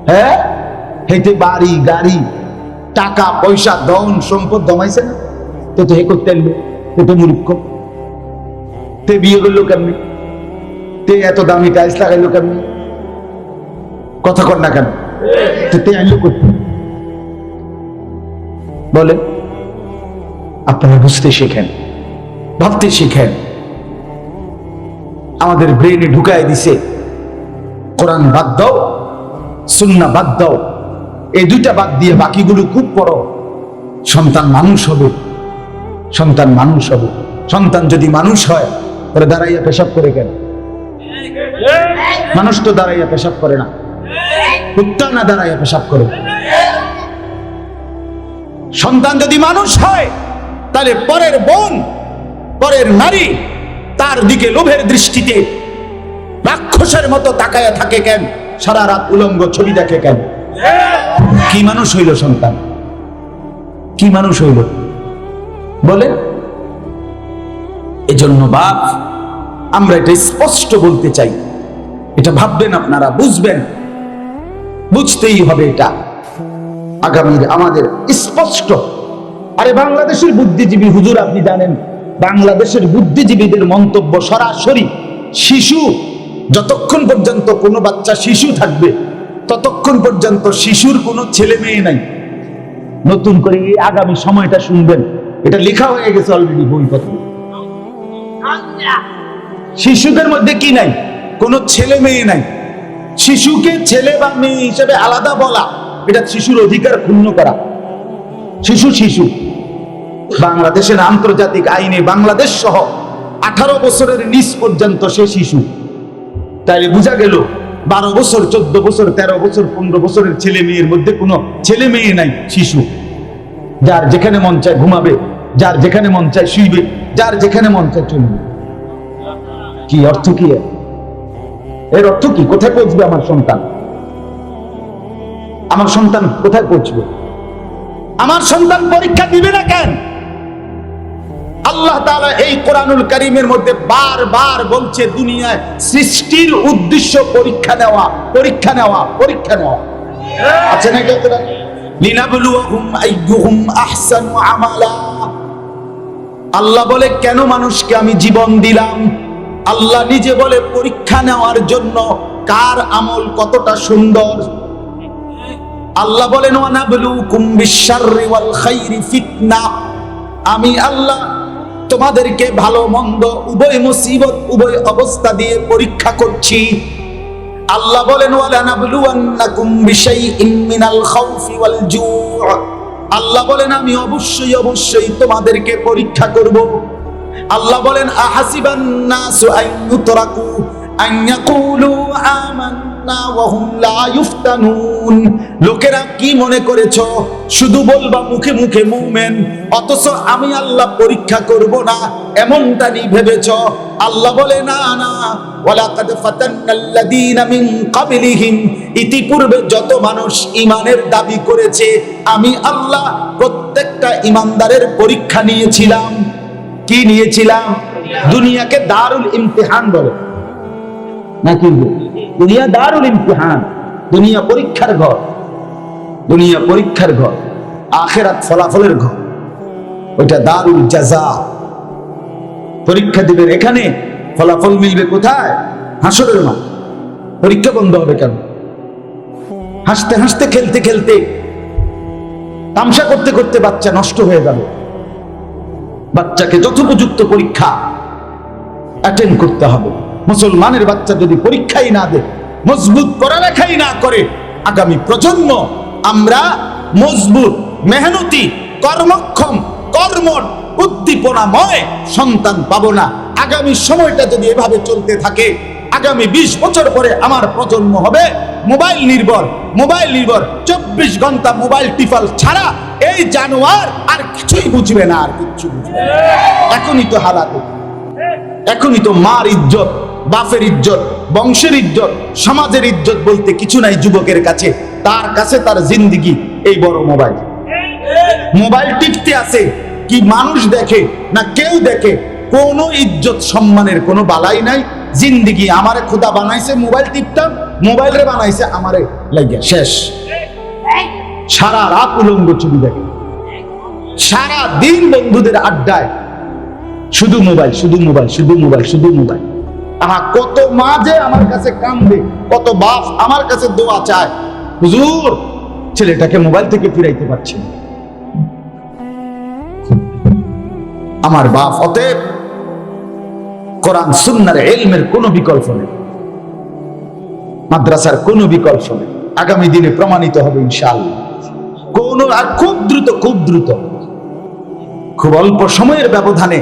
হ্যাঁ, হেঁটে বাড়ি, গাড়ি, টাকা পয়সা, ধন সম্পদ জমাইছে না, তো হে করতে আনলো, তে তো মূর্খ। তে বিয়ে করলো কেমনি? তে এত দামি টাইলস লাগাইলো কেমনি? কথা কর না কেন? তে আনলো করতে বলে। আপনারা বুঝতে শেখেন, ভাবতে শিখেন। আমাদের ব্রেনে ঢুকায় দিছে কোরআন বাদ দাও, সুন্নাহ বাদ দাও, এই দুইটা বাদ দিয়ে বাকিগুলো খুব পড়ো, সন্তান মানুষ হবে, সন্তান মানুষ হবে। সন্তান যদি মানুষ হয়, তাহলে দাঁড়াইয়া পেশাব করে কেন? মানুষ তো দাঁড়াইয়া পেশাব করে না, কুত্তা না দাঁড়াইয়া পেশাব করে। সন্তান যদি মানুষ হয়, তাহলে পরের বোন, পরের নারী, তার দিকে লোভের দৃষ্টিতে রাক্ষসের মতো তাকায়া থাকে কেন? সারা রাত উলঙ্গ ছবি দেখে কেন? কি মানুষ হইল সন্তান? কি মানুষ হইল বলে? এজন্য বাপ, আমরা এটা স্পষ্ট বলতে চাই, এটা ভাববেন আপনারা, বুঝবেন, বুঝতেই হবে এটা আগামীর আমাদের স্পষ্ট। আরে বাংলাদেশের বুদ্ধিজীবী হুজুর, আপনি জানেন বাংলাদেশের বুদ্ধিজীবীদের মন্তব্য সরাসরি শিশু, যতক্ষণ পর্যন্ত কোনো বাচ্চা শিশু থাকবে, ততক্ষণ পর্যন্ত শিশুর কোনো ছেলে মেয়ে নাই। নতুন করে এই আগামী সময়টা শুনবেন, এটা লেখা হয়ে গেছে অলরেডি বইপত্র। শিশুদের মধ্যে কি নাই? কোনো ছেলে মেয়ে নাই। শিশুকে ছেলে বা মেয়ে হিসেবে আলাদা বলা, এটা শিশুর অধিকার ক্ষুণ্ণ করা। শিশু শিশু। বাংলাদেশের আন্তর্জাতিক আইনে বাংলাদেশ সহ 18 বছরের নিচ পর্যন্ত সে শিশু। তাইলে বোঝা গেল 12 বছর, 14 বছর, 13 বছর, 15 বছরের ছেলে মেয়ের মধ্যে কোনো ছেলে মেয়ে নাই, শিশু। যার যেখানে মন চায় ঘুমাবে, যার যেখানে মন চায় শুইবে, যার যেখানে মন চায় চলবে। কি অর্থ? কি এর অর্থ কি? কোথায় পৌঁছবে আমার সন্তান? আমার সন্তান কোথায় পৌঁছবে? আমার সন্তান পরীক্ষা দিবে না কেন? আল্লাহ তাআলা এই কোরআনুল কারীমের মধ্যে বারবার বলছে, দুনিয়ায় সৃষ্টির উদ্দেশ্য পরীক্ষা নেওয়া, পরীক্ষা নেওয়া, পরীক্ষা নেওয়া। আছে না? লিনাবলুয়াহুম আইয়ুহুম আহসানু আমালা। আল্লাহ বলে কেন মানুষকে আমি জীবন দিলাম? আল্লাহ নিজে বলে পরীক্ষা নেওয়ার জন্য কার আমল কতটা সুন্দর। আল্লাহ বলেন ওয়ানাবলুকুম বিশ-শাররি ওয়াল খাইরি ফিতনা, আমি আল্লাহ তোমাদেরকে ভালো মন্দ উভয় মুসিবত উভয় অবস্থা দিয়ে পরীক্ষা করছি। আল্লাহ বলেন ওয়ালানাবলুওয়ান্নাকুম বিশাইইন মিনাল খাউফি ওয়াল জু', আল্লাহ বলেন আমি অবশ্যই অবশ্যই তোমাদেরকে পরীক্ষা করব। আল্লাহ বলেন আহাসিবান নাসু আন ইউতরাকু আন ইয়াকুলু আমান্না ওয়া হুম লা ইফতানুন, লোকেরা কি মনে করেছো শুধু বলবা মুখে মুখে মুমিন, অথচ আমি আল্লাহ পরীক্ষা করব না, এমনটা নি ভেবেছো? আল্লাহ বলে না না, ওয়ালাকাদ ফাতান্নাল্লাযীনা মিন ক্বাবলিহিম, ইতিপূর্বে যত মানুষ ঈমানের দাবি করেছে আমি আল্লাহ প্রত্যেকটা ঈমানদারের পরীক্ষা নিয়েছিলাম। কি নিয়েছিলাম? দুনিয়াকে দারুল ইমতিহান বলে নাকি? দুনিয়া দারুল ইমতিহান, দুনিয়া পরীক্ষার ঘর, দুনিয়া পরীক্ষার ঘর, আখিরাত ফলাফলের ঘর, ওইটা দারুল জাযা। পরীক্ষা দিবেন এখানে, ফলাফল মিলবে কোথায়? হাসরের মাঠ। পরীক্ষা বন্ধ হবে কেন? হাসতে হাসতে খেলতে খেলতে তামসা করতে করতে বাচ্চা নষ্ট হয়ে যাবে। বাচ্চাকে যথোপযুক্ত পরীক্ষা অ্যাটেন্ড করতে হবে। মুসলমানের বাচ্চা যদি পরীক্ষাই না দেয়, মজবুত পড়ালেখাই না করে, আগামী প্রজন্ম আমরা মজবুত মেহনতি কর্মক্ষম কর্মঠ উদ্দীপনাময় সন্তান পাবো না। আগামী সময়টা যদি এভাবে চলতে থাকে, আগামী 20 বছর পরে আমার প্রজন্ম হবে মোবাইল নির্ভর। মোবাইল নির্ভর, 24 ঘন্টা মোবাইল টিফাল ছাড়া এই জানোয়ার আর কিছুই বুঝবে না, আর কিছু বুঝবে না। এখনই তো হালাত, এখনই তো মার ইজ্জত, বাপের ইজ্জত, বংশের ইজ্জত, সমাজের ইজ্জত বলতে কিছু নাই যুবকের কাছে। তার কাছে তার জিন্দেগি এই বড় মোবাইল। মোবাইল টিপতে আছে কি মানুষ দেখে না কেউ দেখে, কোনো ইজ্জত সম্মানের কোনো বালাই নাই। জিন্দেগি আমারে খোদা বানাইছে মোবাইল টিপতাম, মোবাইল রে বানাইছে আমারে লাগিয়া শেষ। সারা রাত উলঙ্গ ছবি দেখে, সারা দিন বন্ধুদের আড্ডায়, শুধু মোবাইল শুধু মোবাইল শুধু মোবাইল শুধু মোবাইল। কত মা যে আমার কাছে কান্দে, কত বাপ আমার কাছে দোয়া চায়, হুজুর ছেলেটাকে মোবাইল থেকে ফিরাইতে পারছি না। আমার বাপ, অতএব কোরআন সুন্নাহর ইলমের কোনো বিকল্প নেই, মাদ্রাসার কোনো বিকল্প নেই। আগামী দিনে প্রমাণিত হবে ইনশাআল্লাহ। কোনো আর খুব দ্রুত খুব অল্প সময়ের ব্যবধানে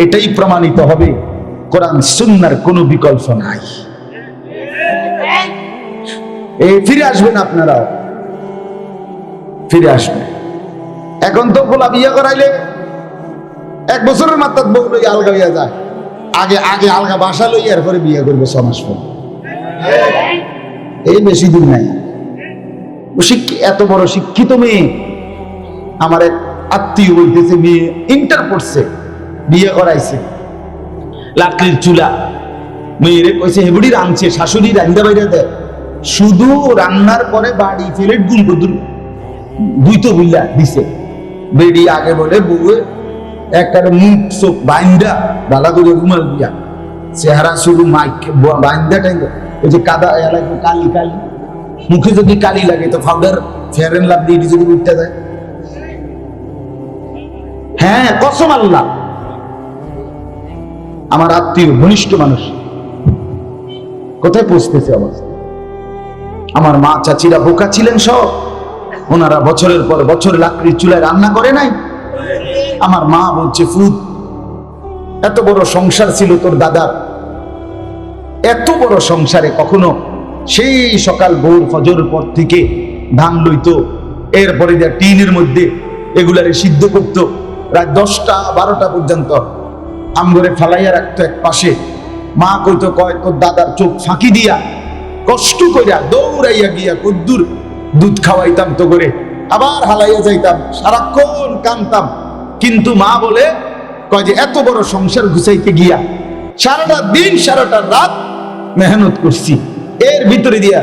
এটাই প্রমাণিত হবে কোরআন সুন্নাহর কোনো বিকল্প নাই। এই ফিরে আসবেন, আপনারা ফিরে আসবেন। এখন তো বলা বিয়ে করাইলে 1 বছরের মাথার বউ লই আলগা হইয়া যায়। আগে আগে আলগা বাসা লই, এরপরে বিয়ে করবে 6 মাস পর। এই বেশি দিন নাই। এত বড় শিক্ষিত মেয়ে, আমার এক আত্মীয় বলতেছে মেয়ে ইন্টার পড়ছে, বিয়ে করাইছে, লাকড়ির চুলা। মেয়েরে কইছে হেবুড়ি রাঁধছে, শাশুড়ি রান্দা বাইরে দেয়, শুধু রান্নার পরে বাড়ি ফেলে দুই তো বিল্লা দিছে। বেড়ি আগে বলে বউয়ে একটা মুখ চোখ বাইন্দা বালা করে রুমাল দিয়া, চেহারা শুধু মাইক বাইন্দা টাইন্দা, ওই যে কাদা লাগবে কালি কালি, মুখে যদি কালি লাগে তো পাউডার ফেয়ার এন্ড লাভ দিয়ে যদি উঠতে যায়। হ্যাঁ, কসম আল্লাহ, আমার আত্মীয় ঘনিষ্ঠ মানুষ কোথায় পৌঁছতেছে অবস্থা। আমার মা চাচিরা বোকা ছিলেন সব, ওনারা বছরের পর বছর লাকড়ির চুলায় রান্না করে নাই। আমার মা বলছে ফুদ, এত বড় সংসার ছিল তোর দাদার, এত বড় সংসারে কখনো সেই সকাল ভোর ফজর পর থেকে ধান লইতো, এরপরে যা টিনের মধ্যে এগুলারে সিদ্ধ করতো, রাত 10টা 12টা পর্যন্ত আমগরে ফালাইয়া রাখতো এক পাশে। মা কইতো কয় তোর দাদার চোখ ফাঁকি দিয়া কষ্ট কইরা দৌড়াইয়া গিয়া কদ্দুর দুধ খাওয়াইতাম তো করে, আবার হালাইয়া যাইতাম, সারাক্ষণ কানতাম। কিন্তু মা বলে কয় যে এত বড় সংসার গুছাইতে গিয়া সারাটা দিন সারাটা রাত মেহনত করছি, এর ভিতরে দিয়া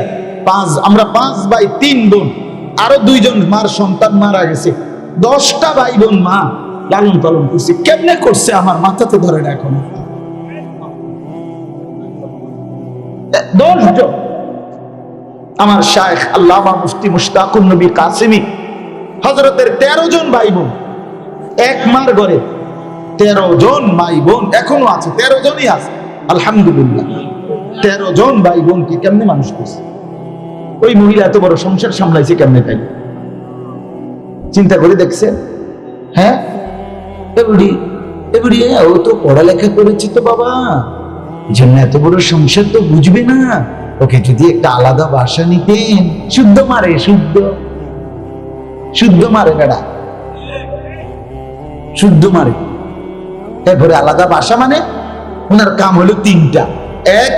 আমরা 5 ভাই 3 বোন, আরো 2 জন মার সন্তান মারা গেছে, 10টা ভাই বোন। মা লালন পালন করছি, কেমনে করছে আমার মাথাতে ধরে না এখন। 10 জন আমার শায়েখ আল্লামা মুফতি মুশতাকুন নবী কাসেমি হযরতের 13 জন ভাই বোন, এক মার ঘরে 13 জন ভাই বোন এখনো আছে, 13 জনই আছে আলহামদুলিল্লাহ। 13 জন ভাই বোনকে কেমনে মানুষ করছে? ওই মহিলা এত বড় সংসার সামলাইছে কেমনে? তাই চিন্তা করে দেখছেন? হ্যাঁ, এবারে ও তো পড়ালেখা করেছে তো বাবা, এই জন্য এত বড় সংসার তো বুঝবে না। ওকে যদি একটা আলাদা বাসা নিতেন, শুদ্ধ মারে, শুদ্ধ মারে বেড়া, শুদ্ধ মারে। এরপরে আলাদা বাসা মানে ওনার কাম হলো 3টা: 1,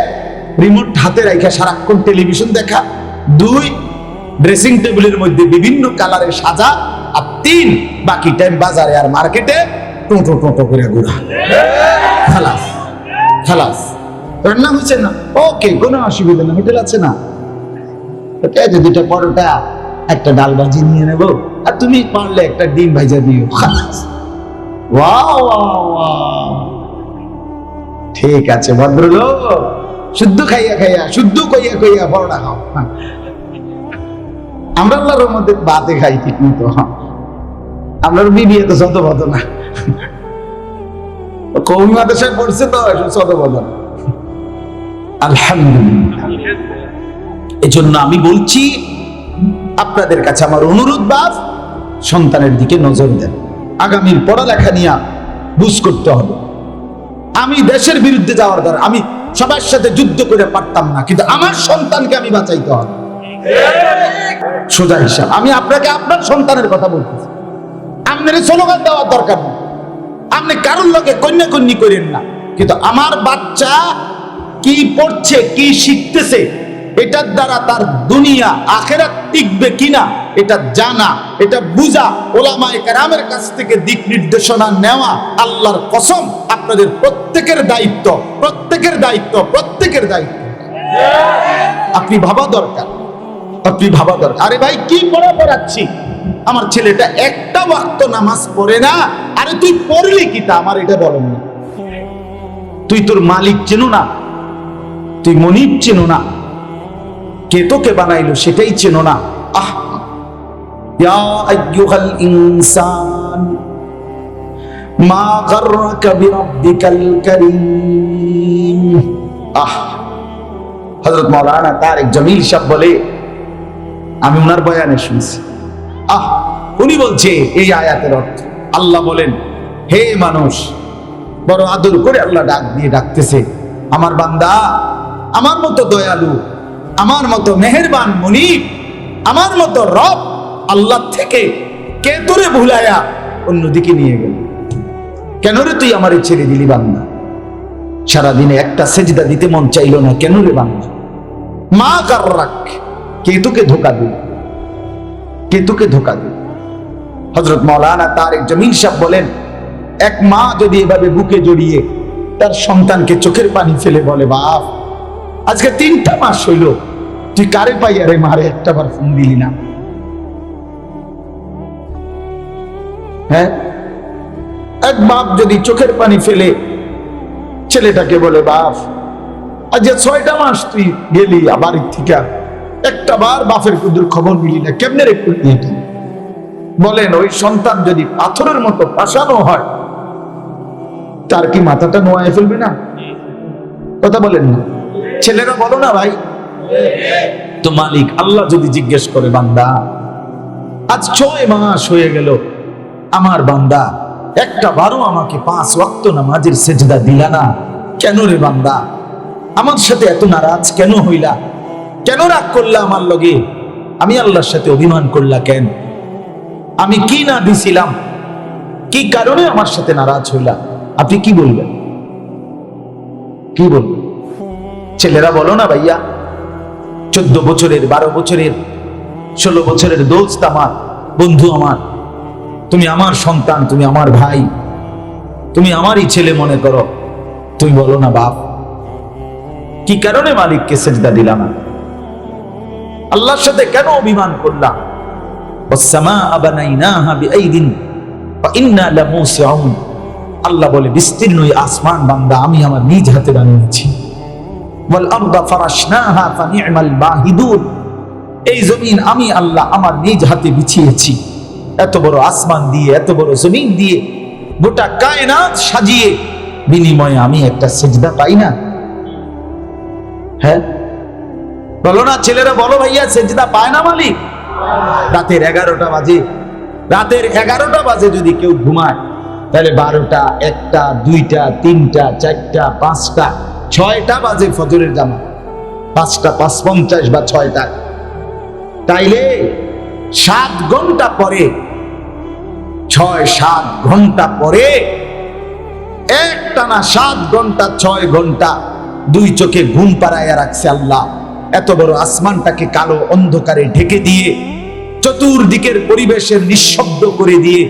রিমোট হাতে রাখা সারাক্ষণ টেলিভিশন দেখা; 2, ড্রেসিং টেবিলের মধ্যে বিভিন্ন কালারের সাজা; আর 3, বাকি টাইম বাজারে আর মার্কেটে টোটো টোটো করে ঘোরা। খালাস খালাস, রান্না হচ্ছে না, ওকে, কোনো অসুবিধা না, হোটেল আছে না, ওকে, যে 2টা পরোটা, একটা ডাল ভাজি নিয়ে নেবো, আর তুমি পারলে একটা ডিম ভাজা দিও। খালাস। ওয়াও ওয়াও ওয়াও, ঠিক আছে ভদ্রলোক, শুদ্ধ খাইয়া খাইয়া, শুদ্ধ কইয়া কইয়া পরোটা খাও। আমরা আল্লাহর মধ্যে ভাতে খাই ঠিক মতো। আমরা বিবি তো শত বদ না, কৌমি মাদ্রাসায় পড়ছে তো শত বদ না। আলহামদুলিল্লাহ। এজন্য আমি বলছি, আপনাদের কাছে আমার অনুরোধ, বাপ সন্তানের দিকে নজর দেন। আগামীর পড়ালেখা নিয়ে বুঝ করতে হবে। আমি দেশের বিরুদ্ধে যাওয়ার দ্বারা আমি সবার সাথে যুদ্ধ করে পারতাম না, কিন্তু আমার সন্তানকে আমি বাঁচাইতে হবে। সোজা হিসাব। আমি আপনাকে আপনার সন্তানের কথা বলতেছি। আপনার স্লোগান দেওয়ার দরকার নেই, আপনি কারোর লোকে কন্যা কন্যি করেন না, কিন্তু আমার বাচ্চা কি পড়ছে, কি শিখতেছে, এটার দ্বারা তার দুনিয়া আখিরাত টিকবে কিনা এটা জানা, এটা বুঝা, ওলামায়ে কেরামের কাছ থেকে দিক নির্দেশনা নেওয়া আল্লাহর কসম আপনাদের প্রত্যেকের দায়িত্ব, প্রত্যেকের দায়িত্ব, প্রত্যেকের দায়িত্ব। আপনি ভাবা দরকার, আপনি ভাবা দরকার। আরে ভাই, কি পড়াচ্ছি? আমার ছেলেটা একটা ওয়াক্ত নামাজ পড়ে না। আরে তুই পড়লি কি তা আমার এটা বলেন না। তুই তোর মালিক চেনো না, তুই মনিব চেনো না, কে তোকে বানাইলো সেটাই চেনো না। আহ, ইয়া আইয়ুহাল ইনসান মা গাররাকা বিরাব্বিকাল কারীম। হযরত মাওলানা তারেক জামিল সাহেব বলে, আমি ওনার বয়ানে শুনছি, উনি বলছে এই আয়াতের অর্থ, আল্লাহ বলেন, হে মানুষ, বড় আদর করে আল্লাহ ডাক দিয়ে ডাকতেছে, আমার বান্দা, আমার মতো দয়ালু, আমার মতো মেহেরবান মুনিব, আমার মতো রব আল্লাহ থেকে কে তোরে ভুলায়া অন্যদিকে নিয়ে গেল? কেন রে তুই আমারে ছেড়ে দিলি বান্দা? সারাদিনে একটা সেজদা দিতে মন চাইলো না, কেন রে বান্দা? মা গাররাক, কে তোকে ধোকা দিল? কে তোকে ধোকা দিল? হযরত মাওলানা তারেক জামিল সাহেব বলেন, এক মা যদি এভাবে বুকে জড়িয়ে তার সন্তানকে চোখের পানি ফেলে বলে, বাপ আজকে 3টা মাস হইল তুই কারে পাইয়া রে মারে একটাবার ফোন দিলি না? হ্যাঁ, এক বাপ যদি চোখের পানি ফেলে ছেলেটাকে বলে, বাপ আজ 6টা মাস তুই গেলি বাড়ির থেকে, একটা বার বাপের কুদুর খবর নিলি না, কেমনে রে করলি এটা? বলেন, ওই সন্তান যদি পাথরের মতো পাশানো হয়, তার কি মাথাটা নোয়ায় ফেলবে না? কথা বলেন না? ছেলেরা বলো না ভাই? তো মালিক আল্লাহ যদি জিজ্ঞেস করে, বান্দা আজ 6 মাস হয়ে গেল, আমার বান্দা একটা বারও আমাকে 5 ওয়াক্ত নামাজের সেজদা দিলা না, কেন রে বান্দা? আমার সাথে এত নারাজ কেন হইলা? কেন রাগ করলা আমার লগে? আমি আল্লাহর সাথে অভিমান করলা কেন? আমি কি না দিছিলাম? কি কারণে আমার সাথে নারাজ হইলা? আপনি কি বলবেন? কি বলবেন? ছেলেরা বলো না ভাইয়া, 14 বছরের, 12 বছরের, 16 বছরের দোস্ত আমার, বন্ধু আমার, তুমি আমার সন্তান, তুমি আমার ভাই, তুমি আমারই ছেলে মনে করো, তুমি বলো না, বাপ কি কারণে মালিককে সেজদা দিলাম না? আল্লাহর সাথে কেন অভিমান করলাম? ইন্না লামুসিউন, আল্লাহ বলে বিস্তীর্ণ এই আসমান বান্দা আমি আমার নিজ হাতে বানিয়েছি। ওয়াল আরদা ফারাশনাহা ফানি'মাল মাহিদুন, এই জমিন আমি আল্লাহ আমার নিজ হাতে বিছিয়েছি। এত বড় আসমান দিয়ে, এত বড় জমিন দিয়ে, গোটা কায়নাত সাজিয়ে, বিনিময়ে আমি একটা সিজদা পাই না? হ্যাঁ বলো না ছেলেরা, বলো ভাইয়া, সিজদা পায় না মালিক? রাতের 11টা বাজে, রাতের 11টা বাজে যদি কেউ ঘুমায়, তাহলে 12টা, 1টা, 2টা, 3টা, 4টা, 5টা, 6টা বাজে ফজরের জামা, 5টা 5:50 বা 6টা, তাইলে 7 ঘন্টা পরে, 6-7 ঘন্টা পরে, একটানা 7 ঘন্টা 6 ঘন্টা দুই চোখে ঘুম পাড়াইয়া রাখছে আল্লাহ। এত বড় আসমানটাকে কালো অন্ধকারে ঢেকে দিয়ে, চতুর্দিকের পরিবেশের নিঃশব্দ করে দিয়ে,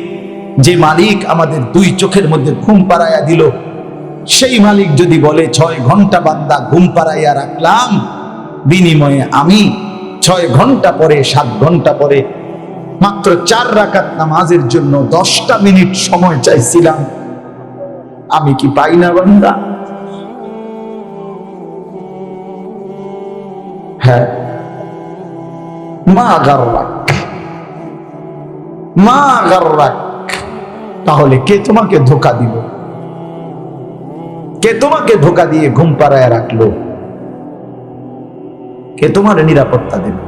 যে মালিক আমাদের দুই চোখের মধ্যে ঘুম পাড়াইয়া দিল, সেই মালিক যদি বলে 6 ঘন্টা বান্দা ঘুম পাড়াইয়া রাখলাম, বিনিময়ে আমি 6 ঘন্টা পরে, 7 ঘন্টা পরে মাত্র 4 রাকাত নামাজের জন্য 10টা মিনিট সময় চাইছিলাম, আমি কি পাই না বান্দা? হ্যাঁ, মা গাররাক, মা গাররাক। তাহলে কে তোমাকে ধোঁকা দিল? কে তোমাকে ধোঁকা দিয়ে ঘুম পাড়ায় রাখলো? কে তোমার নিরাপত্তা দেবে?